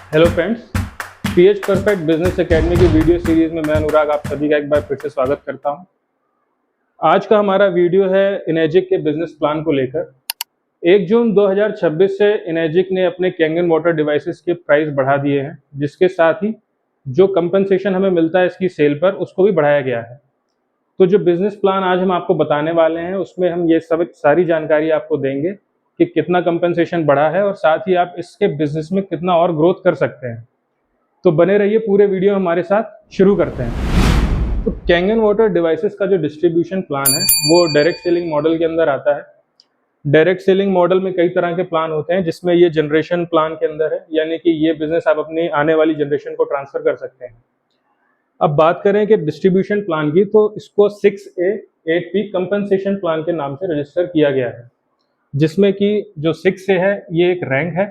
Hello friends, pH perfect business academy की video series में मैं अनुराग आप सभी का एक बार फिर से स्वागत करता हूं। आज का हमारा वीडियो है इनेजिक के बिजनेस प्लान को लेकर। 1 जून 2026 से इनेजिक ने अपने कैंगन वाटर डिवाइसेस के प्राइस बढ़ा दिए हैं, जिसके साथ ही जो कंपनसेशन हमें मिलता है इसकी सेल पर उसको भी बढ़ाया गया है। तो जो बिजनेस प्लान आज हम आपको बताने वाले हैं उसमें हम ये सब सारी जानकारी आपको देंगे कि कितना कंपनसेशन बढ़ा है और साथ ही आप इसके बिजनेस में कितना और ग्रोथ कर सकते हैं। तो बने रहिए पूरे वीडियो हमारे साथ। शुरू करते हैं। तो कैंगन वाटर डिवाइसेस का जो डिस्ट्रीब्यूशन प्लान है वो डायरेक्ट सेलिंग मॉडल के अंदर आता है। डायरेक्ट सेलिंग मॉडल में कई तरह के प्लान होते हैं, जिसमें ये जनरेशन प्लान के अंदर है, यानी कि ये बिजनेस आप अपनी आने वाली जनरेशन को ट्रांसफर कर सकते हैं। अब बात करें कि डिस्ट्रीब्यूशन प्लान की, तो इसको 6A 8P कंपनसेशन प्लान के नाम से रजिस्टर किया गया है, जिसमें कि जो 6A है ये एक रैंक है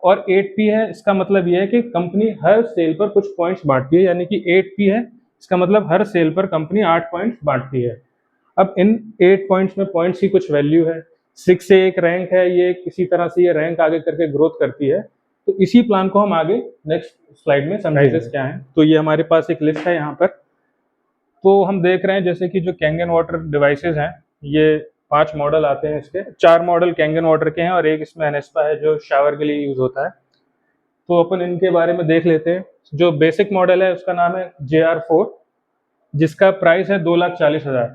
और 8P है, इसका मतलब ये है कि कंपनी हर सेल पर कुछ पॉइंट्स बांटती है, यानी कि 8P है इसका मतलब हर सेल पर कंपनी 8 पॉइंट्स बांटती है। अब इन 8 पॉइंट्स में पॉइंट्स की कुछ वैल्यू है। 6 से एक रैंक है, ये किसी तरह से ये रैंक आगे करके ग्रोथ करती है। तो इसी प्लान को हम आगे नेक्स्ट स्लाइड में समझेंगे क्या है। तो ये हमारे पास एक लिस्ट है यहाँ पर। तो हम देख रहे हैं जैसे कि जो कैंगन वाटर डिवाइसेस हैं, ये 5 मॉडल आते हैं। इसके 4 मॉडल कैंगन वाटर के हैं और एक इसमें एनेस्पा है जो शावर के लिए यूज होता है। तो अपन इनके बारे में देख लेते हैं। जो बेसिक मॉडल है उसका नाम है JR4, जिसका प्राइस है 2,40,000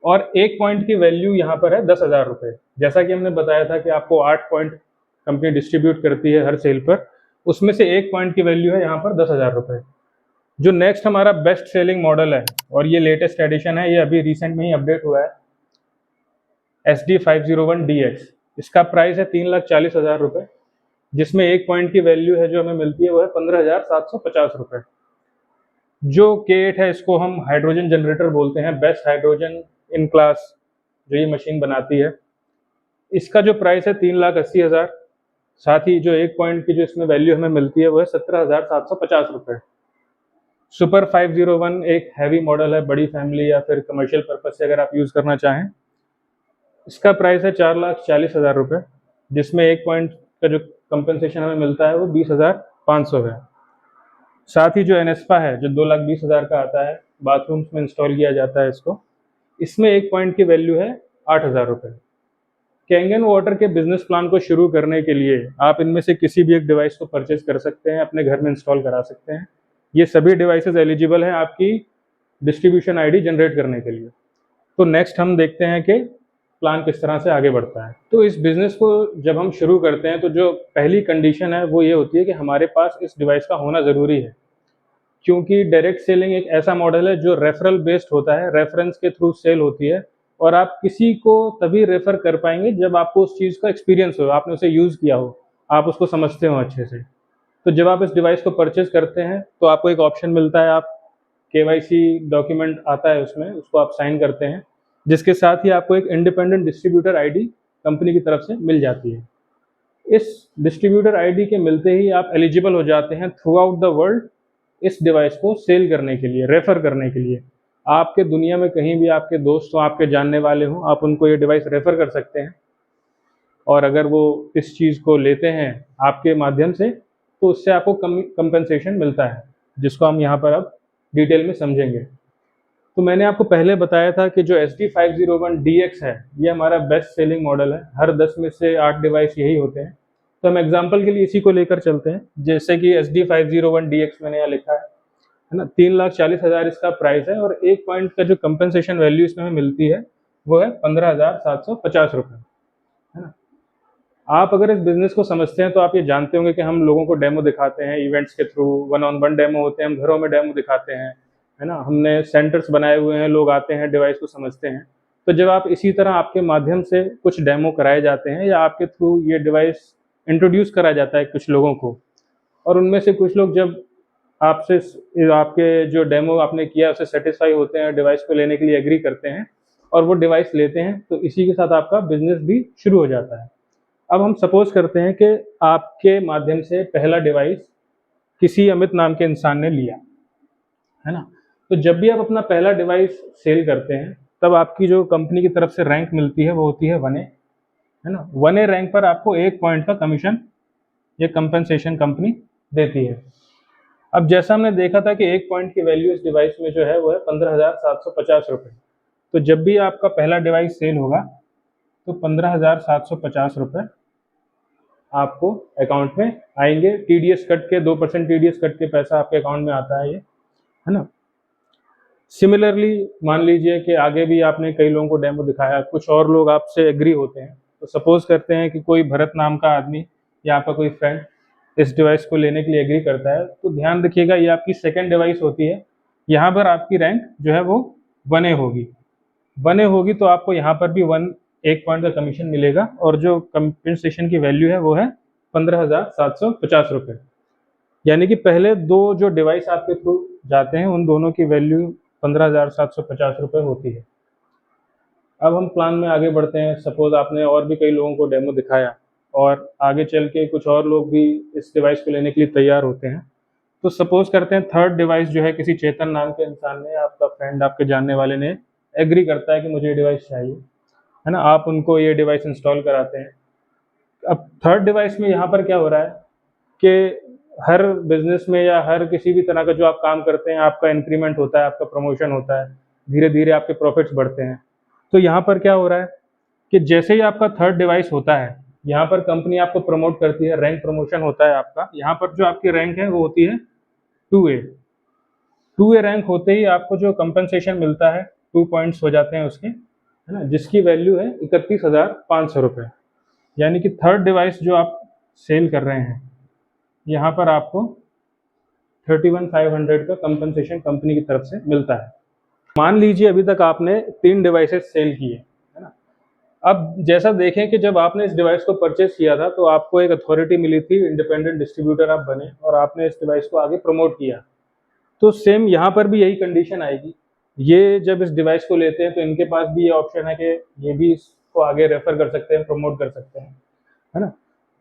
और एक पॉइंट की वैल्यू यहाँ पर है 10,000 रुपये। जैसा कि हमने बताया था कि आपको 8 पॉइंट कंपनी डिस्ट्रीब्यूट करती है हर सेल पर, उसमें से एक पॉइंट की वैल्यू है यहाँ पर 10,000 रुपये। जो नेक्स्ट हमारा बेस्ट सेलिंग मॉडल है और ये लेटेस्ट एडिशन है, ये अभी रिसेंट में ही अपडेट हुआ है, SD501DX। इसका प्राइस है 3,40,000 रुपये, जिसमें एक पॉइंट की वैल्यू है जो हमें मिलती है वो है 15,750 रुपये। जो K8 है इसको हम हाइड्रोजन जनरेटर बोलते हैं, बेस्ट हाइड्रोजन इन क्लास जो ये मशीन बनाती है। इसका जो प्राइस है 3,80,000, साथ ही जो एक पॉइंट की जो इसमें वैल्यू हमें मिलती है वो है 17,750 रुपये। सुपर 501 एक हैवी मॉडल है, बड़ी फैमिली या फिर कमर्शियल पर्पज से अगर आप यूज़ करना चाहें। इसका प्राइस है 4,40,000 रुपये, जिसमें एक पॉइंट का जो कंपनसेशन हमें मिलता है वो 20,500 है। साथ ही जो एनेस्पा है जो 2,20,000 का आता है, बाथरूम्स में इंस्टॉल किया जाता है इसको, इसमें एक पॉइंट की वैल्यू है 8,000 रुपये। कैंगन वाटर के बिजनेस प्लान को शुरू करने के लिए आप इनमें से किसी भी एक डिवाइस को परचेज कर सकते हैं, अपने घर में इंस्टॉल करा सकते हैं। ये सभी डिवाइसेस एलिजिबल हैं आपकी डिस्ट्रीब्यूशन आईडी जनरेट करने के लिए। तो नेक्स्ट हम देखते हैं कि प्लान किस तरह से आगे बढ़ता है। तो इस बिजनेस को जब हम शुरू करते हैं तो जो पहली कंडीशन है वो ये होती है कि हमारे पास इस डिवाइस का होना ज़रूरी है, क्योंकि डायरेक्ट सेलिंग एक ऐसा मॉडल है जो रेफरल बेस्ड होता है, रेफरेंस के थ्रू सेल होती है और आप किसी को तभी रेफर कर पाएंगे जब आपको उस चीज़ का एक्सपीरियंस हो, आपने उसे यूज़ किया हो, आप उसको समझते हो अच्छे से। तो जब आप इस डिवाइस को परचेज करते हैं तो आपको एक ऑप्शन मिलता है, आप KYC डॉक्यूमेंट आता है उसमें, उसको आप साइन करते हैं, जिसके साथ ही आपको एक इंडिपेंडेंट डिस्ट्रीब्यूटर आईडी कंपनी की तरफ से मिल जाती है। इस डिस्ट्रीब्यूटर आईडी के मिलते ही आप एलिजिबल हो जाते हैं थ्रू आउट द वर्ल्ड इस डिवाइस को सेल करने के लिए, रेफर करने के लिए। आपके दुनिया में कहीं भी आपके दोस्त हो, आपके जानने वाले हों, आप उनको ये डिवाइस रेफर कर सकते हैं और अगर वो इस चीज़ को लेते हैं आपके माध्यम से तो उससे आपको कंपनसेशन मिलता है, जिसको हम यहाँ पर अब डिटेल में समझेंगे। तो मैंने आपको पहले बताया था कि जो SD501DX है ये हमारा बेस्ट सेलिंग मॉडल है, हर 10 में से 8 डिवाइस यही होते हैं। तो हम एग्जांपल के लिए इसी को लेकर चलते हैं। जैसे कि SD501DX मैंने यहाँ लिखा है ना, 3,40,000 इसका प्राइस है और एक पॉइंट का जो कंपनसेशन वैल्यू इसमें हमें मिलती है वो है 15,750 रुपये, है ना। आप अगर इस बिजनेस को समझते हैं तो आप ये जानते होंगे कि हम लोगों को डेमो दिखाते हैं इवेंट्स के थ्रू, 1-on-1 डेमो होते हैं, हम घरों में डेमो दिखाते हैं, है ना। हमने सेंटर्स बनाए हुए हैं, लोग आते हैं डिवाइस को समझते हैं। तो जब आप इसी तरह आपके माध्यम से कुछ डेमो कराए जाते हैं या आपके थ्रू ये डिवाइस इंट्रोड्यूस करा जाता है कुछ लोगों को, और उनमें से कुछ लोग जब आपसे आपके जो डेमो आपने किया उससे सेटिस्फाई होते हैं, डिवाइस को लेने के लिए एग्री करते हैं और वो डिवाइस लेते हैं, तो इसी के साथ आपका बिजनेस भी शुरू हो जाता है। अब हम सपोज करते हैं कि आपके माध्यम से पहला डिवाइस किसी अमित नाम के इंसान ने लिया, है ना। तो जब भी आप अपना पहला डिवाइस सेल करते हैं तब आपकी जो कंपनी की तरफ से रैंक मिलती है वो होती है 1A, है ना। 1A रैंक पर आपको एक पॉइंट का कमीशन ये कंपनसेशन कंपनी देती है। अब जैसा हमने देखा था कि एक पॉइंट की वैल्यू इस डिवाइस में जो है वो है 15,750 रुपये। तो जब भी आपका पहला डिवाइस सेल होगा तो 15,750 रुपये आपको अकाउंट में आएंगे। टीडीएस कट के 2% टीडीएस कट के पैसा आपके अकाउंट में आता है ये, है ना। सिमिलरली मान लीजिए कि आगे भी आपने कई लोगों को डेमो दिखाया, कुछ और लोग आपसे एग्री होते हैं। तो सपोज करते हैं कि कोई भरत नाम का आदमी या आपका कोई फ्रेंड इस डिवाइस को लेने के लिए एग्री करता है, तो ध्यान रखिएगा ये आपकी सेकंड डिवाइस होती है। यहाँ पर आपकी रैंक जो है वो 1A होगी। 1A होगी तो आपको यहाँ पर भी 1 पॉइंट का कमीशन मिलेगा, और जो कंपनसेशन की वैल्यू है वो है 15,750 रुपये। यानी कि पहले दो जो डिवाइस आपके थ्रू जाते हैं उन दोनों की वैल्यू 15,750 रुपये होती है। अब हम प्लान में आगे बढ़ते हैं। सपोज आपने और भी कई लोगों को डेमो दिखाया और आगे चल के कुछ और लोग भी इस डिवाइस को लेने के लिए तैयार होते हैं। तो सपोज करते हैं थर्ड डिवाइस जो है किसी चेतन नाम के इंसान ने, आपका फ्रेंड, आपके जानने वाले ने एग्री करता है कि मुझे ये डिवाइस चाहिए, है ना। आप उनको ये डिवाइस इंस्टॉल कराते हैं। अब थर्ड डिवाइस में यहाँ पर क्या हो रहा है कि हर बिजनेस में या हर किसी भी तरह का जो आप काम करते हैं आपका इंक्रीमेंट होता है, आपका प्रमोशन होता है, धीरे धीरे आपके प्रॉफिट्स बढ़ते हैं। तो यहाँ पर क्या हो रहा है कि जैसे ही आपका थर्ड डिवाइस होता है, यहाँ पर कंपनी आपको प्रमोट करती है, रैंक प्रमोशन होता है आपका। यहाँ पर जो आपकी रैंक है वो होती है 2A। 2A रैंक होते ही आपको जो कंपनसेशन मिलता है 2 पॉइंट्स हो जाते हैं उसके, है ना, जिसकी वैल्यू है 31,500 रुपये। यानी कि थर्ड डिवाइस जो आप सेल कर रहे हैं यहाँ पर आपको 31,500 का कंपनसेशन कंपनी की तरफ से मिलता है। मान लीजिए अभी तक आपने 3 डिवाइसेस सेल किए, है ना। अब जैसा देखें कि जब आपने इस डिवाइस को परचेस किया था तो आपको एक अथॉरिटी मिली थी, इंडिपेंडेंट डिस्ट्रीब्यूटर आप बने और आपने इस डिवाइस को आगे प्रमोट किया। तो सेम यहाँ पर भी यही कंडीशन आएगी। ये जब इस डिवाइस को लेते हैं तो इनके पास भी ये ऑप्शन है कि ये भी इसको आगे रेफर कर सकते हैं, प्रमोट कर सकते हैं, है ना।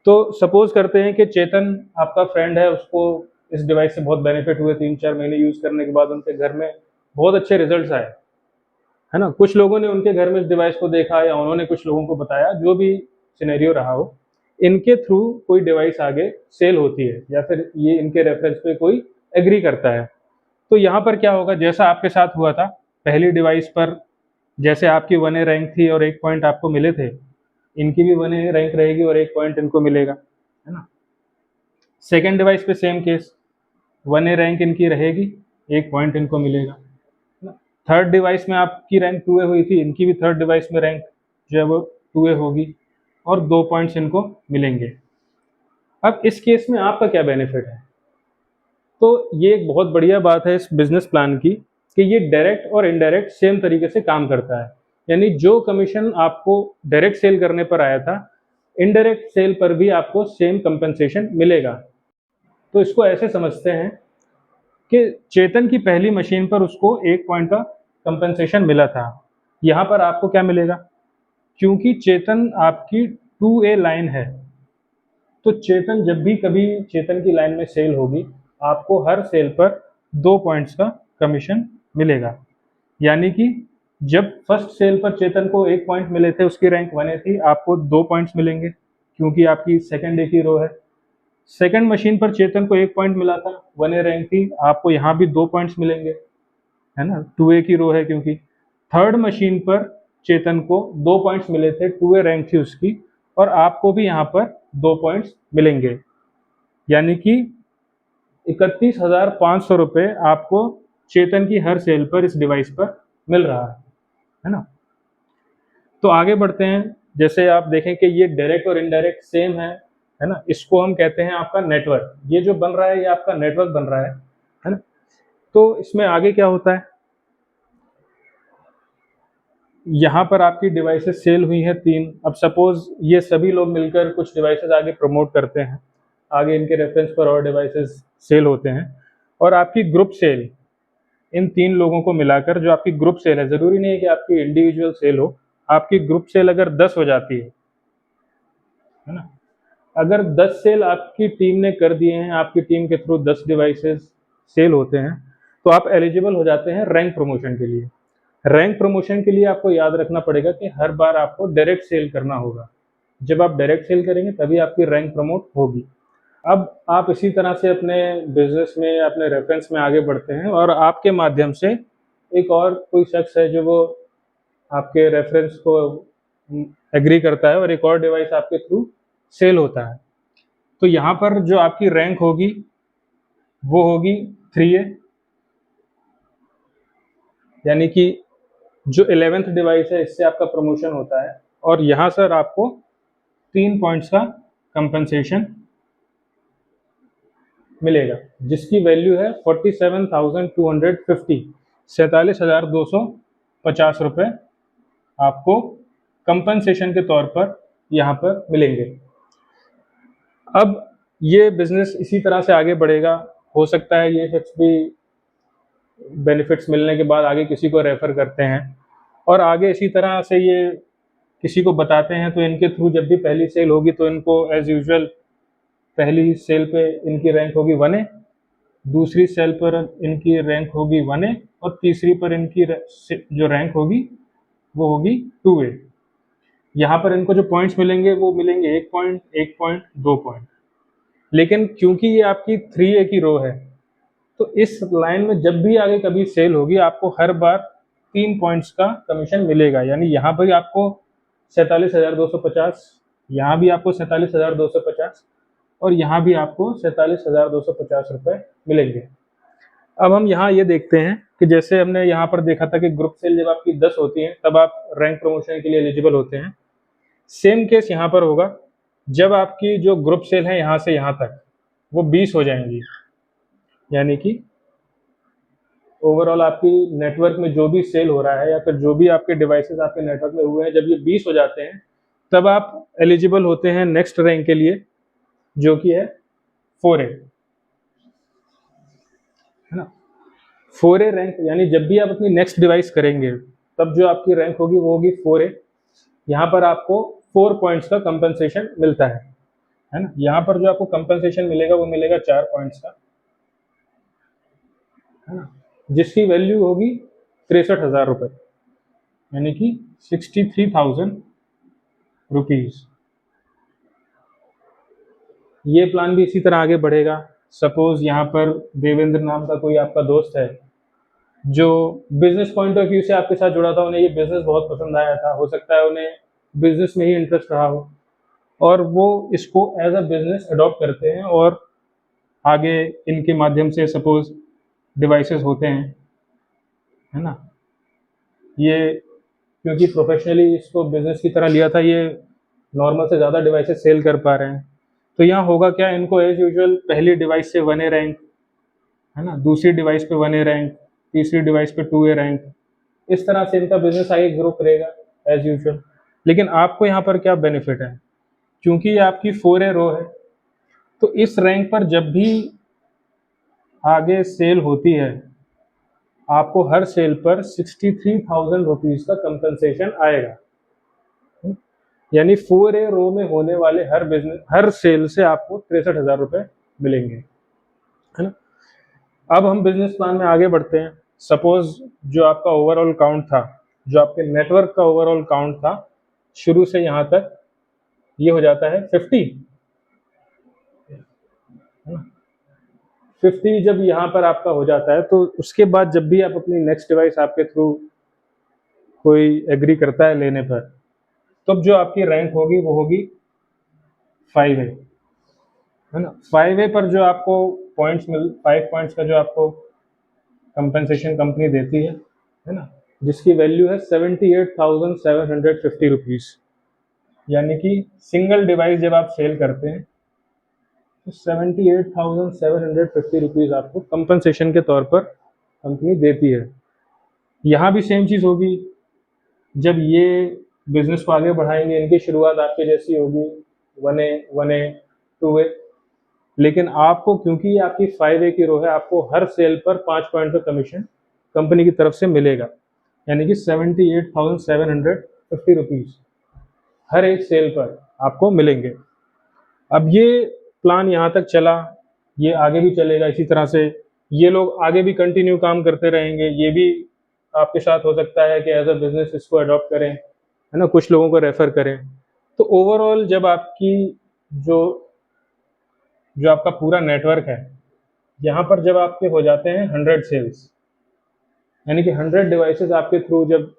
तो सपोज करते हैं कि चेतन आपका फ्रेंड है, उसको इस डिवाइस से बहुत बेनिफिट हुए, 3-4 महीने यूज़ करने के बाद उनके घर में बहुत अच्छे रिजल्ट्स आए, है ना। कुछ लोगों ने उनके घर में इस डिवाइस को देखा या उन्होंने कुछ लोगों को बताया, जो भी सिनेरियो रहा हो, इनके थ्रू कोई डिवाइस आगे सेल होती है या फिर ये इनके रेफरेंस पे कोई एग्री करता है। तो यहाँ पर क्या होगा, जैसा आपके साथ हुआ था पहली डिवाइस पर, जैसे आपकी 1A रैंक थी और 1 पॉइंट आपको मिले थे, इनकी भी 1A रैंक रहेगी और 1 पॉइंट इनको मिलेगा, है ना। सेकेंड डिवाइस पे सेम केस, 1A रैंक इनकी रहेगी, 1 पॉइंट इनको मिलेगा। थर्ड डिवाइस में आपकी रैंक 2A हुई थी, इनकी भी थर्ड डिवाइस में रैंक जो है वो 2A होगी और 2 पॉइंट्स इनको मिलेंगे। अब इस केस में आपका क्या बेनिफिट है? तो ये एक बहुत बढ़िया बात है इस बिजनेस प्लान की कि ये डायरेक्ट और इनडायरेक्ट सेम तरीके से काम करता है। यानी जो कमीशन आपको डायरेक्ट सेल करने पर आया था, इनडायरेक्ट सेल पर भी आपको सेम कंपनसेशन मिलेगा। तो इसको ऐसे समझते हैं कि चेतन की पहली मशीन पर उसको 1 पॉइंट का कंपनसेशन मिला था। यहाँ पर आपको क्या मिलेगा? क्योंकि चेतन आपकी 2A लाइन है, तो चेतन जब भी कभी चेतन की लाइन में सेल होगी, आपको हर सेल पर 2 पॉइंट्स का कमीशन मिलेगा। यानी कि जब फर्स्ट सेल पर चेतन को 1 पॉइंट मिले थे, उसकी रैंक 1A थी, आपको 2 पॉइंट्स मिलेंगे क्योंकि आपकी सेकंड ए की रो है। सेकंड मशीन पर चेतन को 1 पॉइंट मिला था, 1A रैंक थी, आपको यहाँ भी 2 पॉइंट्स मिलेंगे, है ना, 2A की रो है क्योंकि। थर्ड मशीन पर चेतन को 2 पॉइंट्स मिले थे, 2A रैंक थी उसकी, और आपको भी यहाँ पर 2 पॉइंट्स मिलेंगे। यानी कि 31,500 रुपये आपको चेतन की हर सेल पर इस डिवाइस पर मिल रहा है ना। तो आगे बढ़ते हैं। जैसे आप देखें कि ये डायरेक्ट और इनडायरेक्ट सेम है ना। इसको हम कहते हैं आपका नेटवर्क। ये जो बन रहा है ये आपका नेटवर्क बन रहा है ना। तो इसमें आगे क्या होता है, यहाँ पर आपकी डिवाइसेस सेल हुई हैं 3। अब सपोज ये सभी लोग मिलकर कुछ डिवाइसेस आगे प्रमोट करते हैं, आगे इनके रेफरेंस पर और डिवाइसेस सेल होते हैं, और आपकी ग्रुप सेल इन 3 लोगों को मिलाकर जो आपकी ग्रुप सेल है, ज़रूरी नहीं है कि आपकी इंडिविजुअल सेल हो, आपकी ग्रुप सेल अगर 10 हो जाती है ना, अगर 10 सेल आपकी टीम ने कर दिए हैं, आपकी टीम के थ्रू 10 डिवाइसेस सेल होते हैं, तो आप एलिजिबल हो जाते हैं रैंक प्रमोशन के लिए। रैंक प्रमोशन के लिए आपको याद रखना पड़ेगा कि हर बार आपको डायरेक्ट सेल करना होगा। जब आप डायरेक्ट सेल करेंगे तभी आपकी रैंक प्रमोट होगी। अब आप इसी तरह से अपने बिजनेस में, अपने रेफरेंस में आगे बढ़ते हैं और आपके माध्यम से एक और कोई शख्स है जो वो आपके रेफरेंस को एग्री करता है और एक और डिवाइस आपके थ्रू सेल होता है। तो यहाँ पर जो आपकी रैंक होगी वो होगी 3A, यानी कि जो 11th डिवाइस है इससे आपका प्रमोशन होता है और यहाँ सर आपको 3 पॉइंट्स का कंपनसेशन मिलेगा, जिसकी वैल्यू है 47,250, 47,250 रुपये आपको कंपनसेशन के तौर पर यहाँ पर मिलेंगे। अब ये बिजनेस इसी तरह से आगे बढ़ेगा। हो सकता है ये शख्स भी बेनिफिट्स मिलने के बाद आगे किसी को रेफर करते हैं और आगे इसी तरह से ये किसी को बताते हैं, तो इनके थ्रू जब भी पहली सेल होगी तो इनको एज यूजुअल पहली सेल पे इनकी रैंक होगी 1A, दूसरी सेल पर इनकी रैंक होगी 1A और तीसरी पर इनकी जो रैंक होगी वो होगी 2A। यहाँ पर इनको जो पॉइंट्स मिलेंगे वो मिलेंगे 1 पॉइंट, 1 पॉइंट, 2 पॉइंट। लेकिन क्योंकि ये आपकी 3A की रो है तो इस लाइन में जब भी आगे कभी सेल होगी आपको हर बार 3 पॉइंट्स का कमीशन मिलेगा। यानी यहाँ पर आपको 47,250, यहाँ भी आपको 47,250 और यहाँ भी आपको 47,250 रुपये मिलेंगे। अब हम यहाँ ये देखते हैं कि जैसे हमने यहाँ पर देखा था कि ग्रुप सेल जब आपकी 10 होती हैं तब आप रैंक प्रमोशन के लिए एलिजिबल होते हैं। सेम केस यहाँ पर होगा, जब आपकी जो ग्रुप सेल है यहाँ से यहाँ तक वो 20 हो जाएंगी, यानी कि ओवरऑल आपकी नेटवर्क में जो भी सेल हो रहा है या फिर जो भी आपके डिवाइसेस आपके नेटवर्क में हुए हैं, जब ये 20 हो जाते हैं तब आप एलिजिबल होते हैं नेक्स्ट रैंक के लिए, जो कि है 4A, है ना। 4A रैंक यानी जब भी आप अपनी नेक्स्ट डिवाइस करेंगे तब जो आपकी रैंक होगी वो होगी 4A। यहाँ पर आपको 4 पॉइंट्स का कंपनसेशन मिलता है ना। यहाँ पर जो आपको कंपनसेशन मिलेगा वो मिलेगा 4 पॉइंट्स का, है ना, जिसकी वैल्यू होगी 63,000 रुपये, यानी कि 63,000 रुपीज। ये प्लान भी इसी तरह आगे बढ़ेगा। सपोज यहाँ पर देवेंद्र नाम का कोई आपका दोस्त है जो बिजनेस पॉइंट ऑफ व्यू से आपके साथ जुड़ा था, उन्हें ये बिजनेस बहुत पसंद आया था, हो सकता है उन्हें बिजनेस में ही इंटरेस्ट रहा हो और वो इसको एज अ बिजनेस अडॉप्ट करते हैं और आगे इनके माध्यम से सपोज डिवाइसेस होते हैं, है ना। ये क्योंकि प्रोफेशनली इसको बिजनेस की तरह लिया था, ये नॉर्मल से ज़्यादा डिवाइसेस सेल कर पा रहे हैं। तो यहाँ होगा क्या, इनको एज यूजुअल पहली डिवाइस से 1A रैंक, है ना, दूसरी डिवाइस पे 1A रैंक, तीसरी डिवाइस पे 2A रैंक, इस तरह से इनका बिजनेस आगे ग्रो करेगा एज यूजुअल। लेकिन आपको यहाँ पर क्या बेनिफिट है, क्योंकि ये आपकी 4A रो है तो इस रैंक पर जब भी आगे सेल होती है आपको हर सेल पर 63,000 रुपीज का कंपनसेशन आएगा। यानी 4A रो में होने वाले हर सेल से आपको 63,000 रुपये मिलेंगे, है ना। अब हम बिजनेस प्लान में आगे बढ़ते हैं। सपोज जो आपका ओवरऑल काउंट था, जो आपके नेटवर्क का ओवरऑल काउंट था शुरू से यहाँ तक, ये हो जाता है 50, है ना। 50 जब यहाँ पर आपका हो जाता है तो उसके बाद जब भी आप अपनी नेक्स्ट डिवाइस आपके थ्रू कोई एग्री करता है लेने पर, तब जो आपकी रैंक होगी वो होगी 5A, है ना। 5A पर जो आपको 5 पॉइंट्स का जो आपको कंपनसेशन कंपनी देती है ना, जिसकी वैल्यू है 78,750 रुपीज। यानी कि सिंगल डिवाइस जब आप सेल करते हैं तो 78,750 रुपीज आपको कंपनसेशन के तौर पर कंपनी देती है। यहाँ भी सेम चीज़ होगी, जब ये बिजनेस को आगे बढ़ाएंगे इनकी शुरुआत आपके जैसी होगी 1A 2A, लेकिन आपको क्योंकि ये आपकी 5A की रो है आपको हर सेल पर 5 पॉइंट का कमीशन कंपनी की तरफ से मिलेगा, यानी कि 78,750 रुपीज हर एक सेल पर आपको मिलेंगे। अब ये प्लान यहाँ तक चला, ये आगे भी चलेगा इसी तरह से, ये लोग आगे भी कंटिन्यू काम करते रहेंगे। ये भी आपके साथ हो सकता है कि एज अ बिजनेस इसको अडॉप्ट करें, है ना, कुछ लोगों को रेफर करें। तो ओवरऑल जब आपकी जो जो आपका पूरा नेटवर्क है, यहाँ पर जब आपके हो जाते हैं 100 सेल्स, यानी कि 100 डिवाइसेस आपके थ्रू जब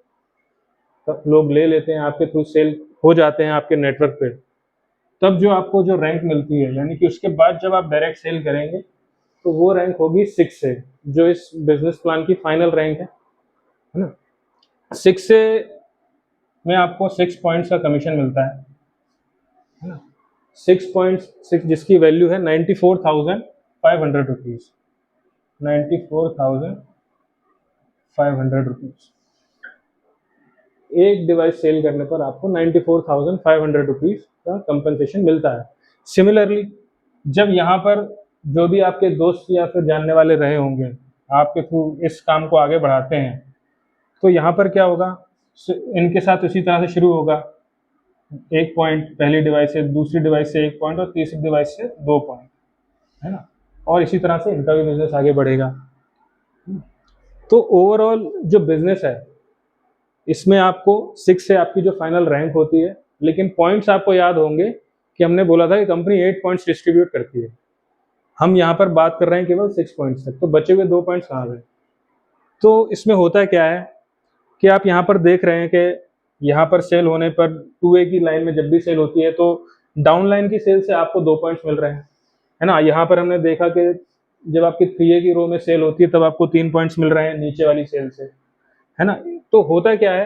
लोग ले लेते हैं, आपके थ्रू सेल हो जाते हैं आपके नेटवर्क पे, तब जो आपको जो रैंक मिलती है, यानी कि उसके बाद जब आप डायरेक्ट सेल करेंगे तो वो रैंक होगी 6 से, जो इस बिजनेस प्लान की फाइनल रैंक है ना। 6 से में आपको 6 पॉइंट्स का कमीशन मिलता है ना। 6.6 जिसकी वैल्यू है 94,500 रुपीज़, 94,500 रुपीज़। एक डिवाइस सेल करने पर आपको 94,500 रुपीज़ का कंपनसेशन मिलता है। सिमिलरली जब यहाँ पर जो भी आपके दोस्त या फिर जानने वाले रहे होंगे, आपके थ्रू इस काम को आगे बढ़ाते हैं, तो यहाँ पर क्या होगा, इनके साथ इसी तरह से शुरू होगा, 1 पॉइंट पहली डिवाइस से, दूसरी डिवाइस से 1 पॉइंट और तीसरी डिवाइस से 2 पॉइंट, है ना। और इसी तरह से इनका भी बिजनेस आगे बढ़ेगा। तो ओवरऑल जो बिजनेस है, इसमें आपको 6 से आपकी जो फाइनल रैंक होती है, लेकिन पॉइंट्स आपको याद होंगे कि हमने बोला था कि कंपनी 8 पॉइंट्स डिस्ट्रीब्यूट करती है। हम यहाँ पर बात कर रहे हैं केवल 6 पॉइंट्स तक, तो बचे हुए 2 पॉइंट्स कहाँ गए। तो इसमें होता क्या है कि आप यहाँ पर देख रहे हैं कि यहाँ पर सेल होने पर 2A की लाइन में जब भी सेल होती है तो डाउन लाइन की सेल से आपको 2 पॉइंट्स मिल रहे हैं, है ना। यहाँ पर हमने देखा कि जब आपकी 3A की रो में सेल होती है तब आपको 3 पॉइंट्स मिल रहे हैं नीचे वाली सेल से, है ना। तो होता क्या है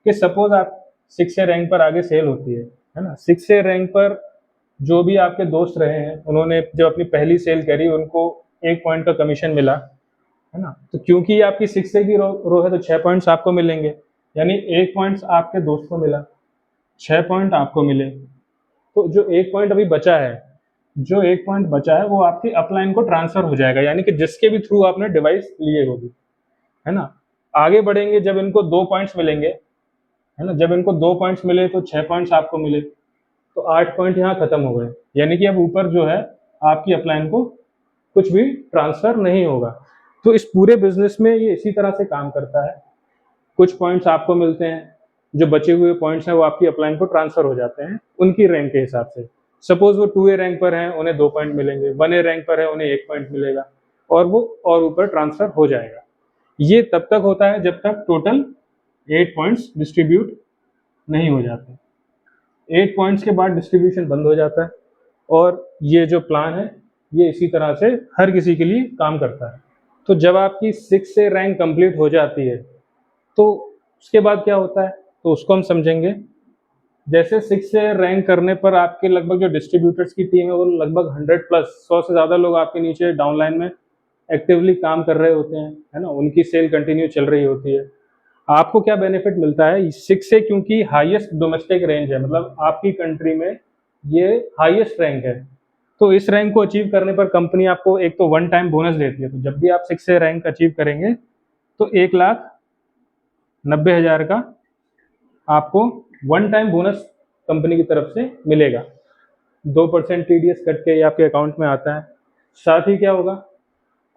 कि सपोज आप 6 रैंक पर आगे सेल होती है ना। 6 रैंक पर जो भी आपके दोस्त रहे हैं, उन्होंने जब अपनी पहली सेल करी, उनको 1 पॉइंट का कमीशन मिला, है ना। तो क्योंकि आपकी 6 की रो है तो 6 पॉइंट्स आपको मिलेंगे, यानी 1 पॉइंट्स आपके दोस्त को मिला, 6 पॉइंट आपको मिले। तो जो 1 पॉइंट अभी बचा है, जो 1 पॉइंट बचा है वो आपकी अपलाइन को ट्रांसफर हो जाएगा, यानी कि जिसके भी थ्रू आपने डिवाइस लिए होगी, है ना। आगे बढ़ेंगे जब इनको 2 पॉइंट्स मिलेंगे, है ना, जब इनको 2 पॉइंट्स मिले तो 6 पॉइंट्स आपको मिले, तो 8 पॉइंट यहाँ खत्म हो गए, यानी कि अब ऊपर जो है आपकी अपलाइन को कुछ भी ट्रांसफर नहीं होगा। तो इस पूरे बिजनेस में ये इसी तरह से काम करता है। कुछ पॉइंट्स आपको मिलते हैं, जो बचे हुए पॉइंट्स हैं वो आपकी अपलाइन को ट्रांसफर हो जाते हैं उनकी रैंक के हिसाब से। सपोज वो 2A रैंक पर हैं, उन्हें 2 पॉइंट मिलेंगे, 1A रैंक पर है, उन्हें 1 पॉइंट मिलेगा, और वो और ऊपर ट्रांसफर हो जाएगा। ये तब तक होता है जब तक टोटल 8 पॉइंट्स डिस्ट्रीब्यूट नहीं हो जाते। 8 पॉइंट्स के बाद डिस्ट्रीब्यूशन बंद हो जाता है, और ये जो प्लान है ये इसी तरह से हर किसी के लिए काम करता है। तो जब आपकी 6 से रैंक कंप्लीट हो जाती है तो उसके बाद क्या होता है, तो उसको हम समझेंगे। जैसे 6 से रैंक करने पर आपके लगभग जो डिस्ट्रीब्यूटर्स की टीम है वो लगभग 100 प्लस 100 से ज़्यादा लोग आपके नीचे डाउनलाइन में एक्टिवली काम कर रहे होते हैं, है ना। उनकी सेल कंटिन्यू चल रही होती है। आपको क्या बेनिफिट मिलता है 6 से, क्योंकि हाईएस्ट डोमेस्टिक रेंज है, मतलब आपकी कंट्री में ये हाईएस्ट रैंक है। तो इस रैंक को अचीव करने पर कंपनी आपको एक तो 1 टाइम बोनस देती है। तो जब भी आप 6 से रैंक अचीव करेंगे तो 1,90,000 का आपको 1 टाइम बोनस कंपनी की तरफ से मिलेगा। 2% TDS कट के ये आपके अकाउंट में आता है। साथ ही क्या होगा,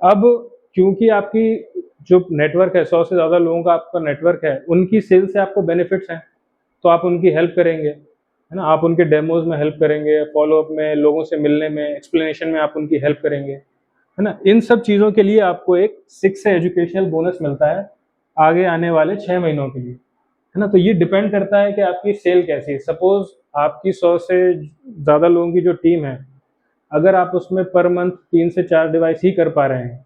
अब क्योंकि आपकी जो नेटवर्क है, 100 से ज़्यादा लोगों का आपका नेटवर्क है, उनकी सेल से आपको बेनिफिट्स हैं, तो आप उनकी हेल्प करेंगे, है ना। आप उनके डेमोज में हेल्प करेंगे, फॉलोअप में, लोगों से मिलने में, एक्सप्लेनेशन में आप उनकी हेल्प करेंगे, है ना। इन सब चीज़ों के लिए आपको एक 6 से एजुकेशनल बोनस मिलता है आगे आने वाले 6 महीनों के लिए, है ना। तो ये डिपेंड करता है कि आपकी सेल कैसी है। सपोज आपकी 100 से ज़्यादा लोगों की जो टीम है, अगर आप उसमें पर मंथ 3 से 4 डिवाइस ही कर पा रहे हैं,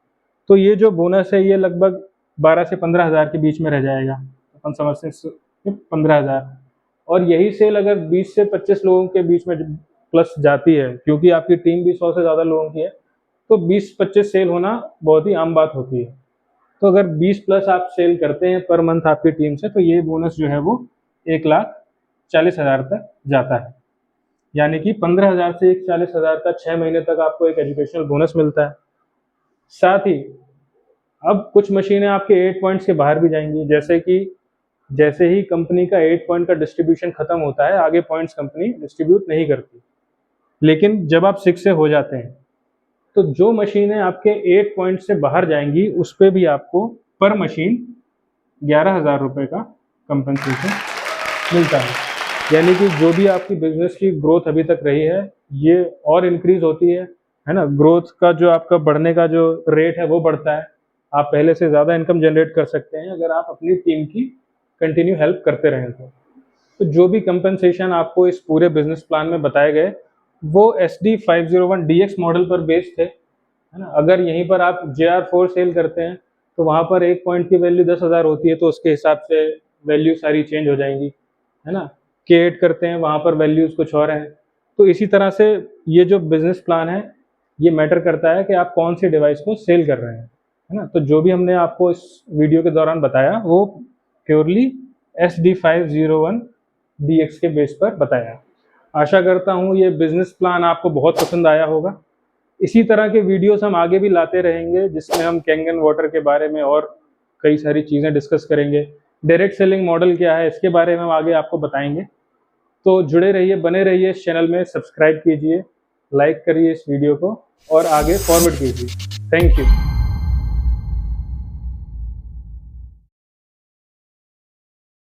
तो ये जो बोनस है ये लगभग 12 से 15,000 के बीच में रह जाएगा। अपन समझते हैं 15,000। और यही सेल अगर 20 से 25 लोगों के बीच में प्लस जाती है, क्योंकि आपकी टीम भी 100 से ज़्यादा लोगों की है, तो 20-25 सेल होना बहुत ही आम बात होती है। तो अगर 20 प्लस आप सेल करते हैं पर मंथ आपकी टीम से, तो ये बोनस जो है वो 1,40,000 तक जाता है। यानी कि 15,000 से 1,40,000 का 6 महीने तक आपको एक एजुकेशनल बोनस मिलता है। साथ ही अब कुछ मशीनें आपके 8 पॉइंट्स के बाहर भी जाएंगी, जैसे ही कंपनी का 8 पॉइंट का डिस्ट्रीब्यूशन खत्म होता है, आगे पॉइंट्स कंपनी डिस्ट्रीब्यूट नहीं करती। लेकिन जब आप 6 से हो जाते हैं तो जो मशीनें आपके 8 पॉइंट से बाहर जाएंगी उस पर भी आपको पर मशीन 11,000 रुपये का कंपनसेशन मिलता है। यानी कि जो भी आपकी बिजनेस की ग्रोथ अभी तक रही है ये और इंक्रीज होती है है ना, ग्रोथ का जो आपका बढ़ने का जो रेट है वो बढ़ता है, आप पहले से ज़्यादा इनकम जनरेट कर सकते हैं अगर आप अपनी टीम की कंटिन्यू हेल्प करते रहें तो जो भी कंपनसेशन आपको इस पूरे बिजनेस प्लान में बताए गए वो SD501DX मॉडल पर बेस्ड थे, है ना। अगर यहीं पर आप JR4 सेल करते हैं तो वहाँ पर एक पॉइंट की वैल्यू 10,000 होती है, तो उसके हिसाब से वैल्यू सारी चेंज हो जाएंगी, है ना। K8 करते हैं वहाँ पर वैल्यूज़ कुछ और हैं। तो इसी तरह से ये जो बिजनेस प्लान है ये मैटर करता है कि आप कौन सी डिवाइस को सेल कर रहे हैं, है ना। तो जो भी हमने आपको इस वीडियो के दौरान बताया वो प्योरली SD501DX के बेस पर बताया। आशा करता हूँ ये बिजनेस प्लान आपको बहुत पसंद आया होगा। इसी तरह के वीडियोस हम आगे भी लाते रहेंगे जिसमें हम कैंगन वाटर के बारे में और कई सारी चीज़ें डिस्कस करेंगे। डायरेक्ट सेलिंग मॉडल क्या है इसके बारे में हम आगे आपको बताएंगे। तो जुड़े रहिए, बने रहिए इस चैनल में, सब्सक्राइब कीजिए, लाइक करिए इस वीडियो को और आगे फॉरवर्ड कीजिए। Thank you.